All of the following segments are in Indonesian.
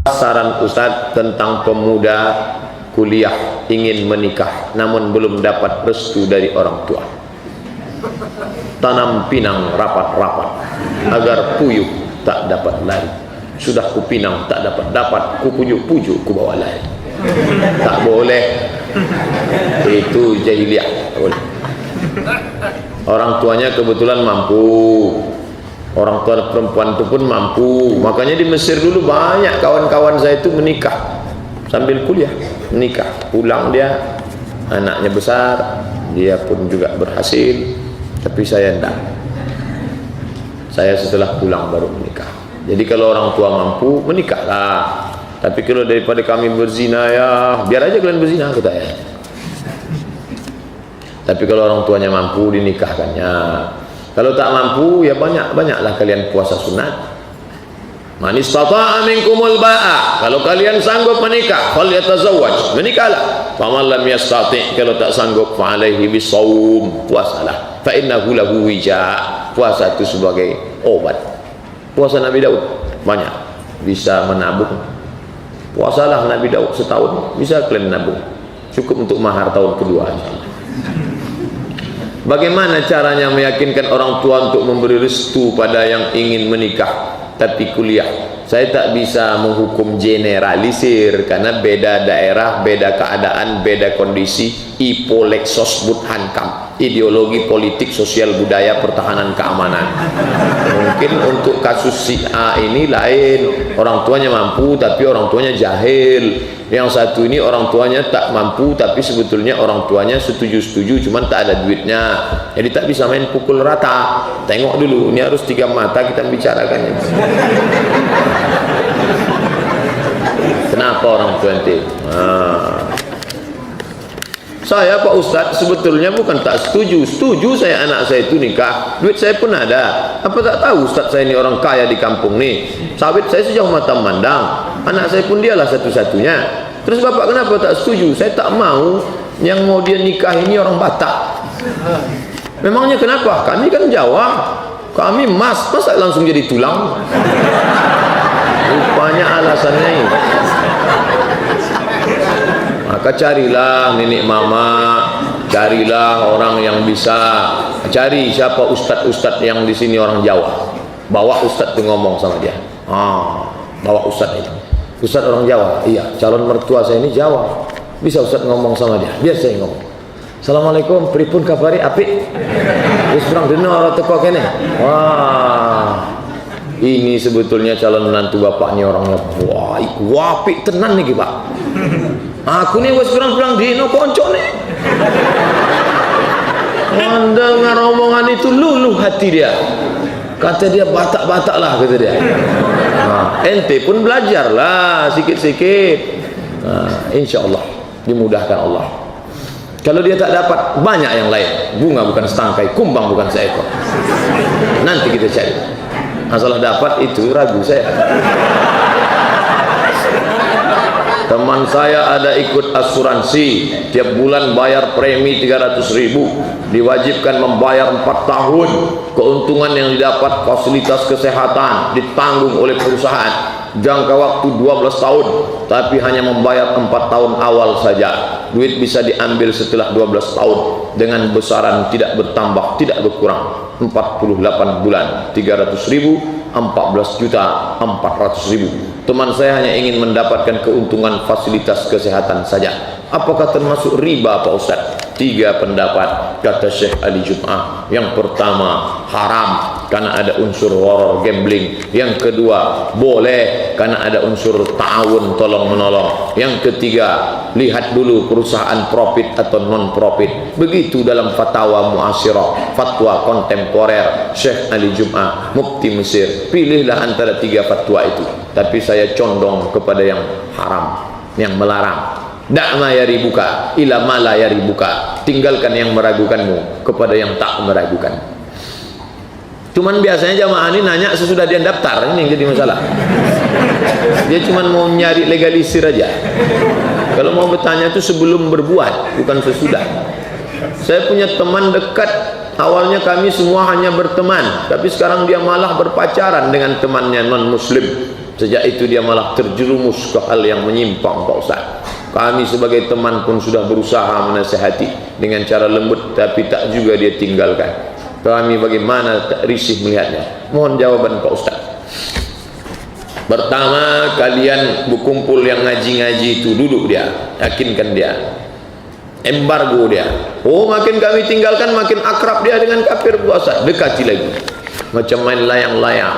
Saran Ustadz tentang pemuda kuliah ingin menikah namun belum dapat restu dari orang tua. Tanam pinang rapat-rapat agar puyuh tak dapat lari. Sudah kupinang tak dapat ku pujuk-pujuk ku bawa lari. Tak boleh. Itu jahiliyah. Tak boleh. Orang tuanya kebetulan mampu. Orang tua perempuan itu pun mampu. Makanya di Mesir dulu banyak kawan-kawan saya itu menikah sambil kuliah, menikah. Pulang dia, anaknya besar, dia pun juga berhasil. Tapi saya enggak. Saya setelah pulang baru menikah. Jadi kalau orang tua mampu, menikahlah. Tapi kalau daripada kami berzina, ya biar aja kalian berzina, kata ya. Tapi kalau orang tuanya mampu, dinikahkannya. Kalau tak mampu, ya banyak-banyaklah kalian puasa sunat. Man istata'a minkumul ba'a. Kalau kalian sanggup menikah, falyatazawwaj, menikahlah. Faman lam yastati', kalau tak sanggup, fa alaihi bisawm, puasalah. Fa innahu lahu wija'. Puasa itu sebagai obat. Puasa Nabi Daud banyak bisa menabung. Puasalah Nabi Daud setahun, bisa kalian nabung. Cukup untuk mahar tahun kedua, insyaallah. Bagaimana caranya meyakinkan orang tua untuk memberi restu pada yang ingin menikah tapi kuliah? Saya tak bisa menghukum generalisir karena beda daerah, beda keadaan, beda kondisi. Ipolexos Hankam, ideologi politik, sosial, budaya, pertahanan, keamanan. Mungkin untuk kasus si A ini lain, orang tuanya mampu tapi orang tuanya jahil. Yang satu ini orang tuanya tak mampu tapi sebetulnya orang tuanya setuju-setuju cuman tak ada duitnya. Jadi tak bisa main pukul rata. Tengok dulu, ini harus 3 mata kita bicarakannya. Kenapa orang tua nanti? Saya Pak Ustadz sebetulnya bukan tak setuju. Setuju saya anak saya itu nikah. Duit saya pun ada. Apa tak tahu Ustadz saya ini orang kaya di kampung nih. Sawit saya sejauh mata memandang. Anak saya pun dialah satu-satunya. Terus Bapak kenapa tak setuju? Saya tak mau yang mau dia nikah ini orang Batak. Memangnya kenapa? Kami kan Jawa. Kami Mas, masa langsung jadi tulang? Rupanya alasannya ini. Maka carilah nenek mama, carilah orang yang bisa. Cari siapa ustadz-ustadz yang di sini orang Jawa. Bawa ustadz itu ngomong sama dia. Bawa ustadz itu. Ustadz orang Jawa. Iya, calon mertua saya ini Jawa. Bisa ustadz ngomong sama dia. Biar saya ngomong. Assalamualaikum, pripun kabari apik? Wis kurang dina ora teko kene. Wah. Ini sebetulnya calon menantu bapaknya orangnya. Wah, iku apik tenan niki, Pak. Aku nih wis kurang dino konco nih. Mendengar omongan itu luluh hati dia. Kata dia Batak-Batak lah kata dia. Ente pun belajarlah sikit-sikit. Insyaallah dimudahkan Allah. Kalau dia tak dapat, banyak yang lain. Bunga bukan setangkai, kumbang bukan seekor. Nanti kita cari. Masalah dapat itu ragu saya. Teman saya ada ikut asuransi, tiap bulan bayar premi 300.000, diwajibkan membayar 4 tahun. Keuntungan yang didapat fasilitas kesehatan ditanggung oleh perusahaan. Jangka waktu 12 tahun, tapi hanya membayar 4 tahun awal saja. Duit bisa diambil setelah 12 tahun dengan besaran tidak bertambah, tidak berkurang. 48 bulan, 300.000, 14.400.000. Teman saya hanya ingin mendapatkan keuntungan fasilitas kesehatan saja. Apakah termasuk riba Pak Ustaz? 3 pendapat kata Syekh Ali Jum'ah. Yang pertama haram karena ada unsur horror gambling. Yang kedua boleh karena ada unsur ta'awun tolong menolong. Yang ketiga lihat dulu perusahaan profit atau non profit. Begitu dalam fatwa muasirah, fatwa kontemporer Syekh Ali Jum'ah mufti Mesir. Pilihlah antara 3 fatwa itu. Tapi saya condong kepada yang haram, yang melarang. Da'ma yaribuka ila ma la yaribuka. Tinggalkan yang meragukanmu kepada yang tak meragukan. Cuman biasanya jamaah ini nanya sesudah dia daftar, ini yang jadi masalah. Dia cuman mau nyari legalisir aja. Kalau mau bertanya itu sebelum berbuat, bukan sesudah. Saya punya teman dekat, awalnya kami semua hanya berteman, tapi sekarang dia malah berpacaran dengan temannya non muslim. Sejak itu dia malah terjerumus ke hal yang menyimpang, Pak Ustaz. Kami sebagai teman pun sudah berusaha menasihati dengan cara lembut, tapi tak juga dia tinggalkan. Kami bagaimana tak risih melihatnya. Mohon jawaban Pak Ustaz. Pertama, kalian berkumpul yang ngaji-ngaji itu, duduk dia, yakinkan dia, embargo dia. Oh, makin kami tinggalkan makin akrab dia dengan kafir. Pak Ustaz, dekati lagi, macam main layang-layang.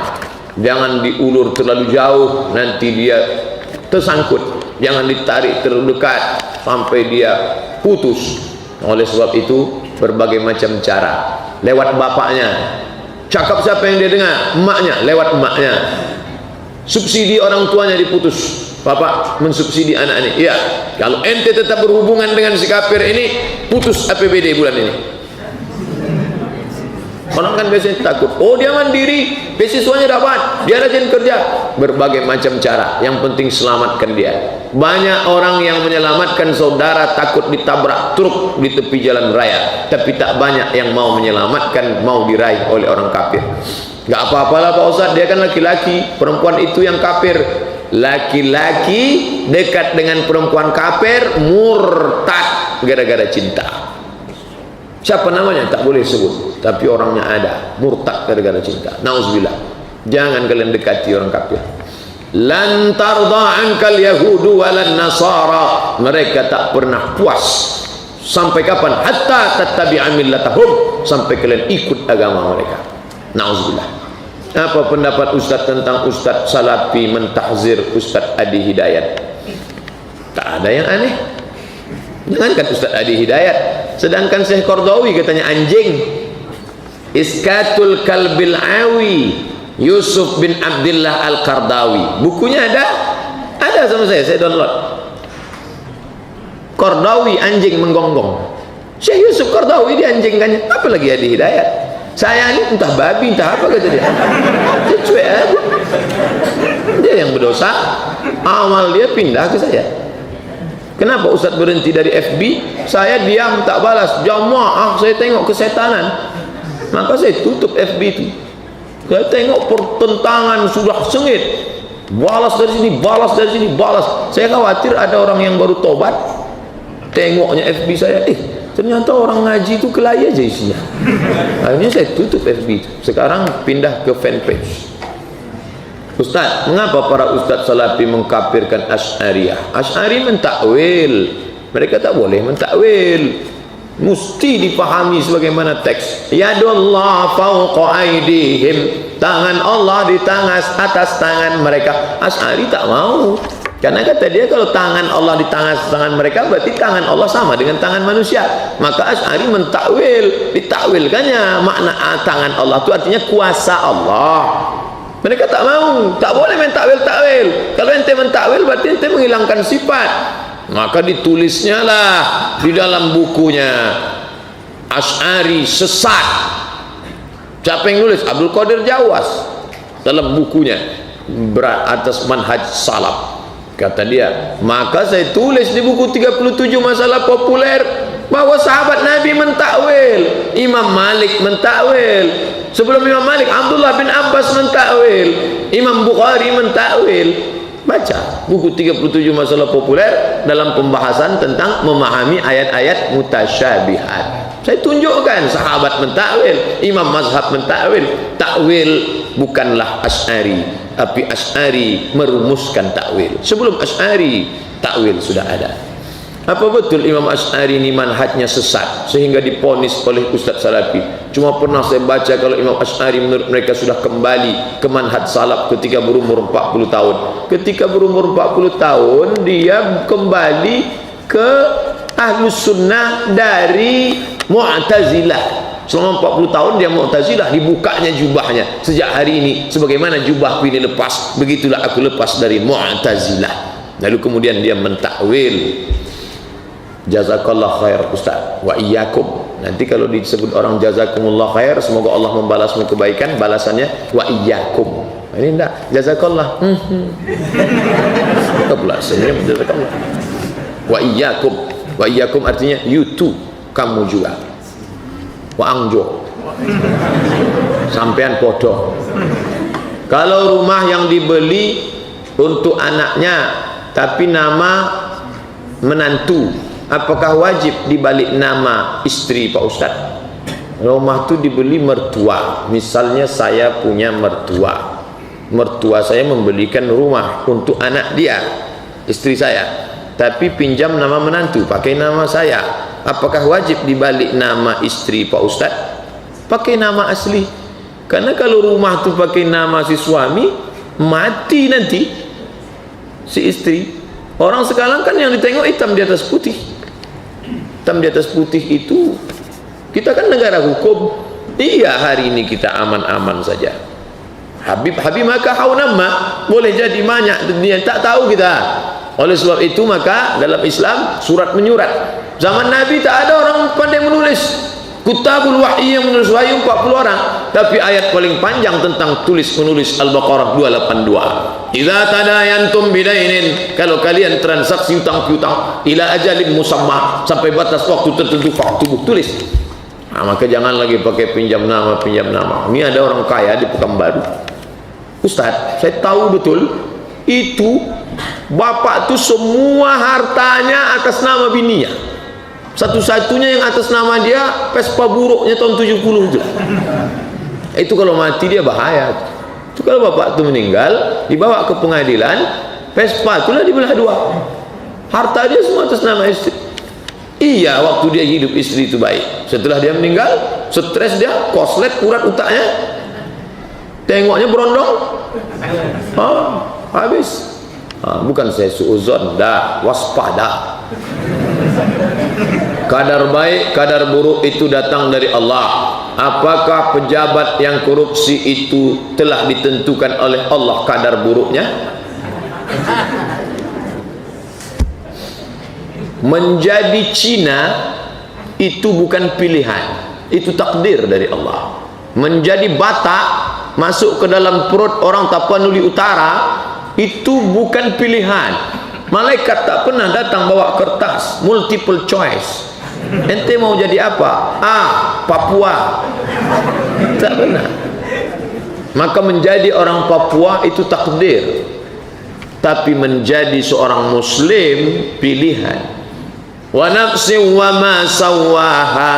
Jangan diulur terlalu jauh, nanti dia tersangkut. Jangan ditarik terlalu dekat sampai dia putus. Oleh sebab itu, berbagai macam cara. Lewat bapaknya, cakap siapa yang dia dengar? Emaknya, lewat emaknya. Subsidi orang tuanya diputus. Bapak mensubsidi anak ini. Iya, kalau ente tetap berhubungan dengan si kafir ini, putus APBD bulan ini. Orang kan biasanya takut, oh dia mandiri, beasiswanya dapat, dia rajin kerja. Berbagai macam cara, yang penting selamatkan dia. Banyak orang yang menyelamatkan saudara takut ditabrak truk di tepi jalan raya, tapi tak banyak yang mau menyelamatkan, mau diraih oleh orang kafir. Gak apa-apalah Pak Ustaz, dia kan laki-laki, perempuan itu yang kafir. Laki-laki dekat dengan perempuan kafir murtad gara-gara cinta. Siapa namanya tak boleh sebut, tapi orangnya ada, murtad gara-gara cinta. Nauzubillah. Jangan kalian dekati orang kafir. Lan tarda ankal yahudu walan nasara. Mereka tak pernah puas. Sampai kapan? Hatta tattabi'a millatahum, sampai kalian ikut agama mereka. Nauzubillah. Apa pendapat Ustaz tentang Ustaz Salafi mentahzir Ustaz Adi Hidayat? Tak ada yang aneh. Jangankan Ustaz Adi Hidayat, sedangkan Syekh Qardawi katanya anjing. Iskatul Kalbil Awi, Yusuf bin Abdullah Al-Qardawi. Bukunya ada sama saya download. Qardawi anjing menggonggong. Syekh Yusuf Qardawi dianjingkannya, apalagi Adi Hidayat. Saya ini entah babi entah apa kata dia. Dia cuek aja. Dia yang berdosa, amal dia pindah ke saya. Kenapa Ustaz berhenti dari FB? Saya diam tak balas. Jamaah saya tengok kesetanan, maka saya tutup FB itu. Saya tengok pertentangan sudah sengit, balas dari sini, balas dari sini, balas. Saya khawatir ada orang yang baru tobat, tengoknya FB saya, ternyata orang ngaji itu kelahi aja isinya. Akhirnya saya tutup FB itu. Sekarang pindah ke fanpage. Ustaz, mengapa para ustaz salafi mengkafirkan Asy'ariyah? Asy'ari mentakwil. Mereka tak boleh mentakwil. Mesti dipahami sebagaimana teks. Yadullah fawqa aydihim. Tangan Allah di atas tangan mereka. Asy'ari tak mau. Karena kata dia kalau tangan Allah di tangan mereka berarti tangan Allah sama dengan tangan manusia. Maka Asy'ari mentakwil, ditakwilkannya makna tangan Allah itu artinya kuasa Allah. Mereka tak mau, tak boleh mentakwil-takwil. Kalau ente mentakwil berarti ente menghilangkan sifat. Maka ditulisnya lah di dalam bukunya Asy'ari sesat. Siapa yang nulis? Abdul Qadir Jawas. Dalam bukunya berat atas manhaj salaf. Kata dia, maka saya tulis di buku 37 masalah populer bahwa sahabat Nabi mentakwil, Imam Malik mentakwil, sebelum Imam Malik Abdullah bin Abbas mentakwil, Imam Bukhari mentakwil. Baca buku 37 masalah populer dalam pembahasan tentang memahami ayat-ayat mutasyabihat. Saya tunjukkan sahabat mentakwil, imam mazhab mentakwil. Takwil bukanlah Asy'ari, tapi Asy'ari merumuskan takwil. Sebelum Asy'ari, takwil sudah ada. Apa betul Imam Asy'ari ini manhajnya sesat sehingga diponis oleh Ustaz Salafi? Cuma pernah saya baca kalau Imam Asy'ari menurut mereka sudah kembali ke manhaj salaf ketika berumur 40 tahun. Ketika berumur 40 tahun dia kembali ke Ahlus Sunnah dari Mu'tazilah. Selama 40 tahun dia Mu'tazilah, dibukanya jubahnya. Sejak hari ini sebagaimana jubahku ini lepas, begitulah aku lepas dari Mu'tazilah. Lalu kemudian dia mentakwil. Jazakallah khair Ustaz wa iyyakum. Nanti kalau disebut orang jazakumullah khair, semoga Allah membalasmu kebaikan, balasannya wa iyyakum. Ini enggak jazakallah. Kebelah sebenarnya jazakallah. Wa iyyakum. Wa iyyakum artinya you too, kamu juga. Wa angjo. Sampean podo. Kalau rumah yang dibeli untuk anaknya tapi nama menantu, apakah wajib dibalik nama istri Pak Ustaz? Rumah itu dibeli mertua. Misalnya saya punya mertua, mertua saya membelikan rumah untuk anak dia, istri saya, tapi pinjam nama menantu, pakai nama saya, apakah wajib dibalik nama istri Pak Ustaz? Pakai nama asli. Karena kalau rumah itu pakai nama si suami, mati nanti si istri. Orang sekarang kan yang ditengok hitam di atas putih. Hitam di atas putih itu, kita kan negara hukum. Iya, hari ini kita aman-aman saja. Habib maka haunamma, boleh jadi banyak dunia tak tahu kita. Oleh sebab itu maka dalam Islam surat menyurat. Zaman Nabi tak ada orang pandai menulis. Kutabul wahyi yang menulis wahyu 40 orang, tapi ayat paling panjang tentang tulis menulis Al-Baqarah 282. Idza tadayantum bidainin, kalau kalian transaksi utang piutang ila ajalin musamma, sampai batas waktu tertentu faktubuh, tulis. Nah, maka jangan lagi pakai pinjam nama. Ini ada orang kaya di Pekanbaru, Ustaz, saya tahu betul itu bapak tuh semua hartanya atas nama bininya. Satu-satunya yang atas nama dia Vespa buruknya tahun 70 itu. Itu kalau mati dia bahaya. Itu kalau bapak itu meninggal, dibawa ke pengadilan, Vespa itulah dibelah dua. Harta dia semua atas nama istri. Iya, waktu dia hidup istri itu baik. Setelah dia meninggal, stres dia, koslet, urat otaknya, tengoknya berondong, habis. Bukan saya suuzon, dah waspada. Kadar baik, kadar buruk itu datang dari Allah. Apakah pejabat yang korupsi itu telah ditentukan oleh Allah kadar buruknya? Menjadi Cina itu bukan pilihan, itu takdir dari Allah. Menjadi Batak, masuk ke dalam perut orang Tapanuli Utara, itu bukan pilihan. Malaikat tak pernah datang bawa kertas multiple choice. Ente mau jadi apa? Papua. Tak pernah. Maka menjadi orang Papua itu takdir, tapi menjadi seorang Muslim pilihan. Wa nafsi wa ma sawaha,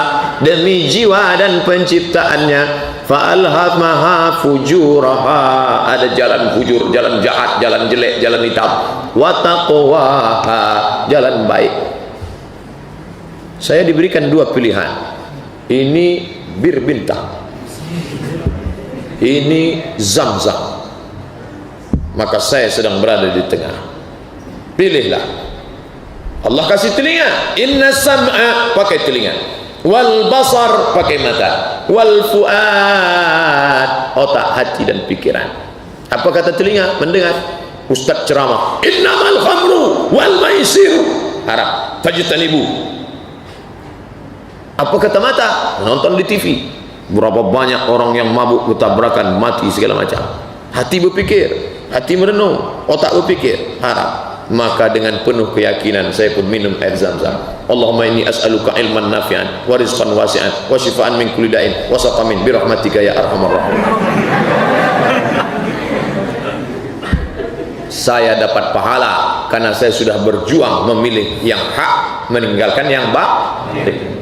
demi jiwa dan penciptaannya, fa alhamaha fujuraha, ada jalan fujur, jalan jahat, jalan jelek, jalan hitam, wa taqwaha, jalan baik. Saya diberikan dua pilihan, ini bir bintang, ini Zam-Zam, maka saya sedang berada di tengah. Pilihlah. Allah kasih telinga, inna sam'a, pakai telinga, wal basar, pakai mata, wal fuad, otak, hati dan pikiran. Apa kata telinga? Mendengar ustaz ceramah, innamal khamru wal maisir, haram, fajtanibu. Apa kata mata? Nonton di TV, berapa banyak orang yang mabuk, ketabrakan, mati segala macam. Hati berpikir, hati merenung, otak berpikir, haram. Maka dengan penuh keyakinan saya pun minum air Zam-Zam. Allahumma inni as'aluka ilman nafi'an wa rizqan wasi'an wa shifaan min kulli da'in wa saqamin bi rahmatika ya arhamar rahimin. Saya dapat pahala karena saya sudah berjuang memilih yang hak, meninggalkan yang batil.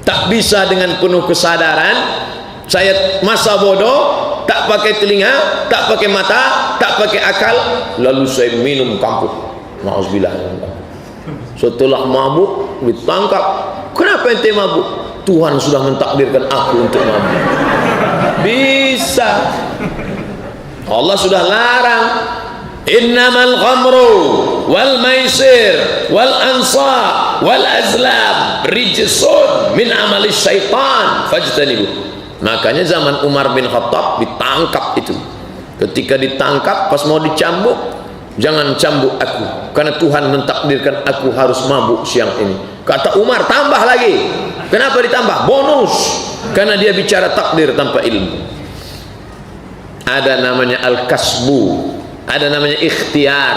Tak bisa dengan penuh kesadaran saya masa bodoh, tak pakai telinga, tak pakai mata, tak pakai akal, lalu saya minum kamput. Ma'uzubillah. Setelah mabuk ditangkap. Kenapa ente mabuk? Tuhan sudah mentakdirkan aku untuk mabuk. Bisa. Allah sudah larang. Innamal khamru wal maisir wal ansab wal azlam rijsun min amali syaitan fajtanibu. Makanya zaman Umar bin Khattab ditangkap itu. Ketika ditangkap pas mau dicambuk, jangan cambuk aku karena Tuhan mentakdirkan aku harus mabuk siang ini. Kata Umar, tambah lagi. Kenapa ditambah? Bonus. Karena dia bicara takdir tanpa ilmu. Ada namanya al-kasbu, ada namanya ikhtiar.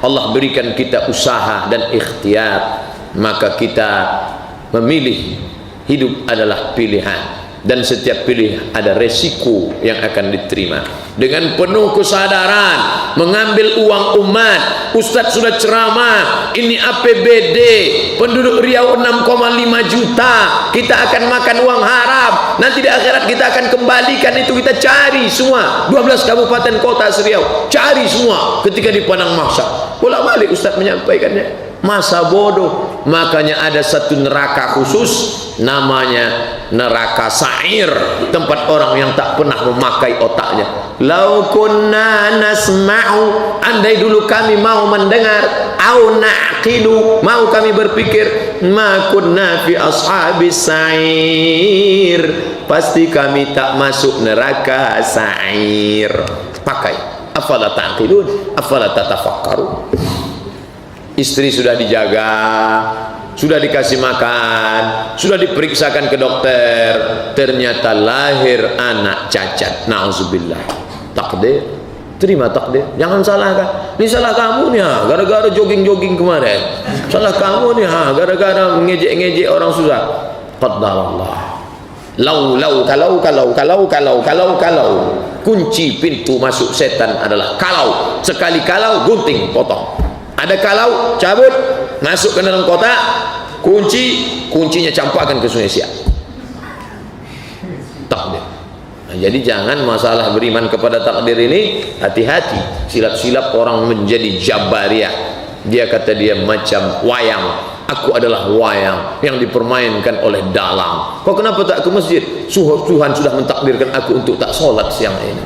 Allah berikan kita usaha dan ikhtiar, maka kita memilih. Hidup adalah pilihan. dan setiap pilih ada resiko yang akan diterima. Dengan penuh kesadaran mengambil uang umat. Ustadz sudah ceramah, ini APBD penduduk Riau 6,5 juta, kita akan makan uang haram, nanti di akhirat kita akan kembalikan itu. Kita cari semua 12 kabupaten kota Riau, cari semua ketika di padang mahsyar. Bolak-balik Ustadz menyampaikannya, masa bodoh. Makanya ada satu neraka khusus, namanya neraka sa'ir, tempat orang yang tak pernah memakai otaknya. Lau kunna nasma'u, andai dulu kami mau mendengar, au naqilu, mau kami berpikir, ma kunna fi ashabis sa'ir, pasti kami tak masuk neraka sa'ir. Pakai afala taqilun, afala tatafakkarun. Istri sudah dijaga, sudah dikasih makan, sudah diperiksakan ke dokter, ternyata lahir anak cacat. Na'udzubillah. Takdir, terima takdir, jangan salahkan. Ini salah kamu nih, gara-gara jogging-jogging kemarin. Salah kamu nih, gara-gara ngejek-ngejek orang susah. Qaddarallah. Kalau kunci pintu masuk setan adalah kalau. Sekali kalau, gunting, potong. Ada kalau, cabut, masuk ke dalam kotak, kuncinya campakkan ke Sungai Siak. Takdir. Nah, jadi jangan masalah beriman kepada takdir ini, hati-hati. Silap-silap orang menjadi jabariyah. Dia kata dia macam wayang. Aku adalah wayang yang dipermainkan oleh dalang. Kok kenapa tak ke masjid? Tuhan sudah mentakdirkan aku untuk tak sholat siang ini.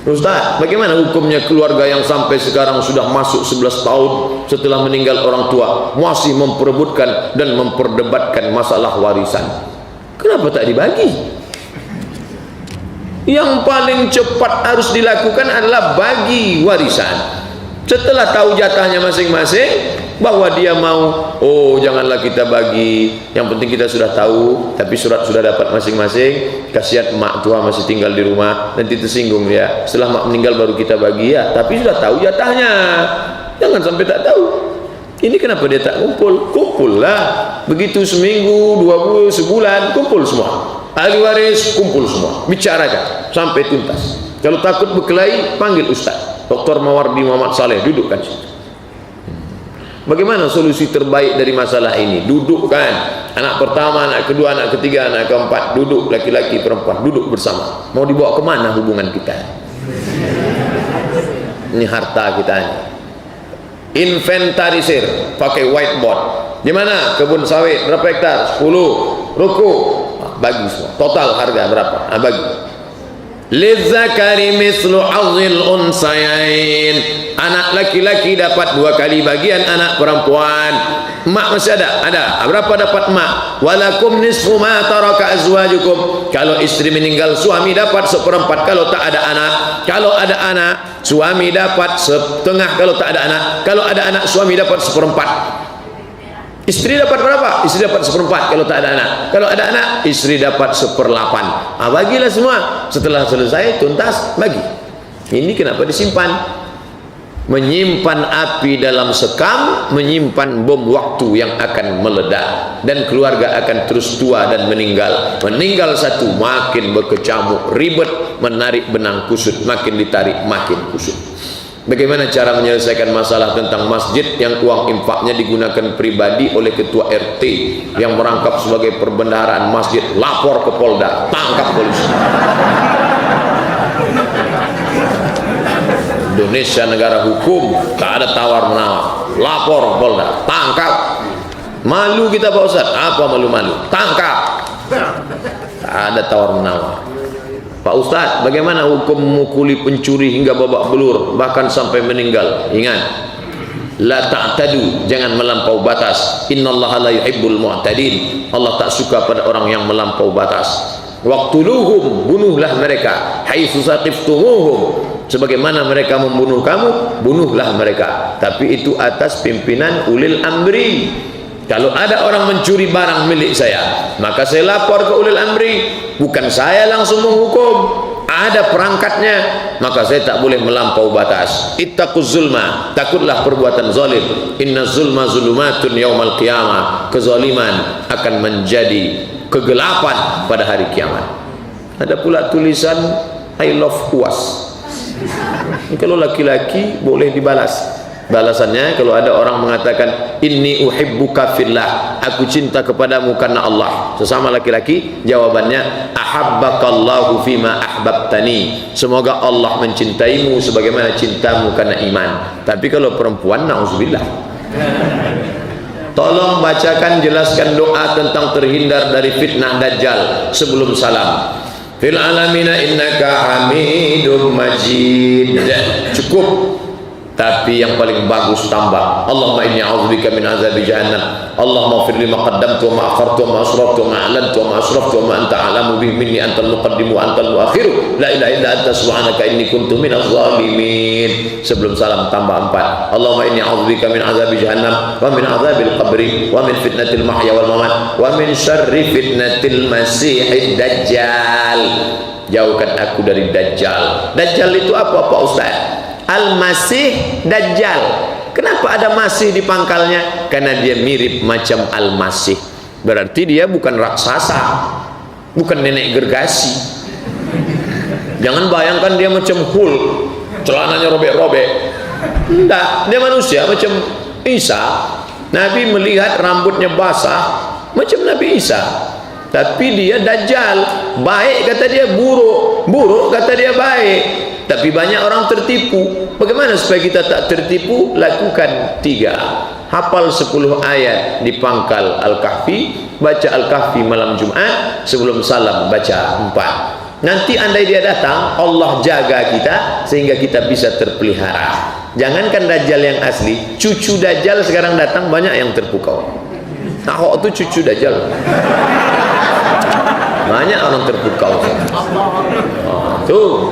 Ustaz, bagaimana hukumnya keluarga yang sampai sekarang sudah masuk 11 tahun setelah meninggal orang tua masih memperebutkan dan memperdebatkan masalah warisan? Kenapa tak dibagi? Yang paling cepat harus dilakukan adalah bagi warisan. Setelah tahu jatahnya masing-masing, bahwa dia mau, oh janganlah kita bagi, yang penting kita sudah tahu, tapi surat sudah dapat masing-masing. Kasihan emak tua masih tinggal di rumah, nanti tersinggung dia. Setelah mak meninggal baru kita bagi, ya tapi sudah tahu jatahnya. Jangan sampai tak tahu. Ini kenapa dia tak kumpul? Kumpul lah. Begitu seminggu, 2 bulan, sebulan, kumpul semua. Ahli waris kumpul semua, bicarakan sampai tuntas. Kalau takut berkelahi, panggil ustaz Dr. Mawardi Muhammad Saleh, dudukkan situ. Bagaimana solusi terbaik dari masalah ini? Dudukkan anak pertama, anak kedua, anak ketiga, anak keempat, duduk, laki-laki, perempuan, duduk bersama. Mau dibawa kemana hubungan kita? Ini harta kita ini. Inventarisir, pakai whiteboard. Di mana kebun sawit berapa hektar? 10. Ruko, bagi semua. Total harga berapa? Bagi. Lizzakari mislu hazzil unsayain. Anak laki-laki dapat 2 kali bagian anak perempuan. Emak masih ada? Ada. Berapa dapat emak? Walakum nisfu ma taraka azwajukum. Kalau istri meninggal, suami dapat 1/4 kalau tak ada anak. Kalau ada anak, suami dapat 1/2 kalau tak ada anak. Kalau ada anak, suami dapat 1/4. Istri dapat berapa? Istri dapat 1/4 kalau tak ada anak. Kalau ada anak, istri dapat 1/8. Bagilah semua. Setelah selesai tuntas, bagi. Ini kenapa disimpan? Menyimpan api dalam sekam, menyimpan bom waktu yang akan meledak, dan keluarga akan terus tua dan meninggal. Meninggal satu, makin berkecamuk, ribet, menarik benang kusut, makin ditarik makin kusut. Bagaimana cara menyelesaikan masalah tentang masjid yang uang infaknya digunakan pribadi oleh ketua RT yang merangkap sebagai perbendaharaan masjid? Lapor ke Polda, tangkap polisi. Indonesia negara hukum, tak ada tawar menawar. Lapor Polda, tangkap. Malu kita Pak Ustaz? Apa malu-malu? Tangkap. Tak ada tawar menawar. Pak Ustaz, bagaimana hukum memukuli pencuri hingga babak belur bahkan sampai meninggal? Ingat, la ta'tadu, jangan melampau batas. Innallaha la yuhibbul mu'tadin. Allah tak suka pada orang yang melampau batas. Waqtuluhum, bunuhlah mereka. Haitsu saqiftumuhum, sebagaimana mereka membunuh kamu, bunuhlah mereka. Tapi itu atas pimpinan ulil amri. Kalau ada orang mencuri barang milik saya, maka saya lapor ke ulil amri. Bukan saya langsung menghukum, ada perangkatnya. Maka saya tak boleh melampau batas. Ittaquz zulma, takutlah perbuatan zalim. Inna zulma zulumatun yaumal qiyamah. Kezaliman akan menjadi kegelapan pada hari kiamat. Ada pula tulisan I love UAS. Kalau laki-laki boleh dibalas. Balasannya kalau ada orang mengatakan inni uhibbuka fillah, aku cinta kepadamu karena Allah, sesama laki-laki, jawabannya ahabbakallahu fima ahbabtani, semoga Allah mencintaimu sebagaimana cintamu karena iman. Tapi kalau perempuan, na'udzubillah. Tolong bacakan, jelaskan doa tentang terhindar dari fitnah Dajjal sebelum salam. Fil alamina innaka hamidum majid. Cukup. Tapi yang paling bagus tambah, Allahumma inni a'udzubika min azabi jahannam, Allahumma ighfir li ma qaddamtu wa ma akhartu wa ma asraftu wa ma a'lantu wa ma asraftu wa ma anta a'lamu bihi minni, antal muqaddimu wa antal muakhiru, la ilaha illa anta subhanaka inni kuntu minaz zalimin. Sebelum salam tambah 4, Allahumma inni a'udzubika min azabi jahannam wa min azabil qabri wa min fitnatil mahya wal mamat wa min syarri fitnatil masiihid dajjal. Jauhkan aku dari Dajjal. Dajjal itu apa Pak Ustaz? Al-Masih Dajjal. Kenapa ada masih di pangkalnya? Karena dia mirip macam Al-Masih. Berarti dia bukan raksasa, bukan nenek gergasi. Jangan bayangkan dia macam Hulk, celananya robek-robek. Tidak, dia manusia macam Isa. Nabi melihat rambutnya basah macam Nabi Isa. Tapi dia Dajjal. Baik kata dia, buruk. Buruk kata dia baik. Tapi banyak orang tertipu. Bagaimana supaya kita tak tertipu? Lakukan 3. Hafal 10 ayat di pangkal Al-Kahfi. Baca Al-Kahfi malam Jumat. Sebelum salam baca 4. Nanti andai dia datang, Allah jaga kita sehingga kita bisa terpelihara. Jangankan Dajjal yang asli, cucu Dajjal sekarang datang banyak yang terpukau. Ahok itu cucu Dajjal. Banyak orang terpukau. Tuh.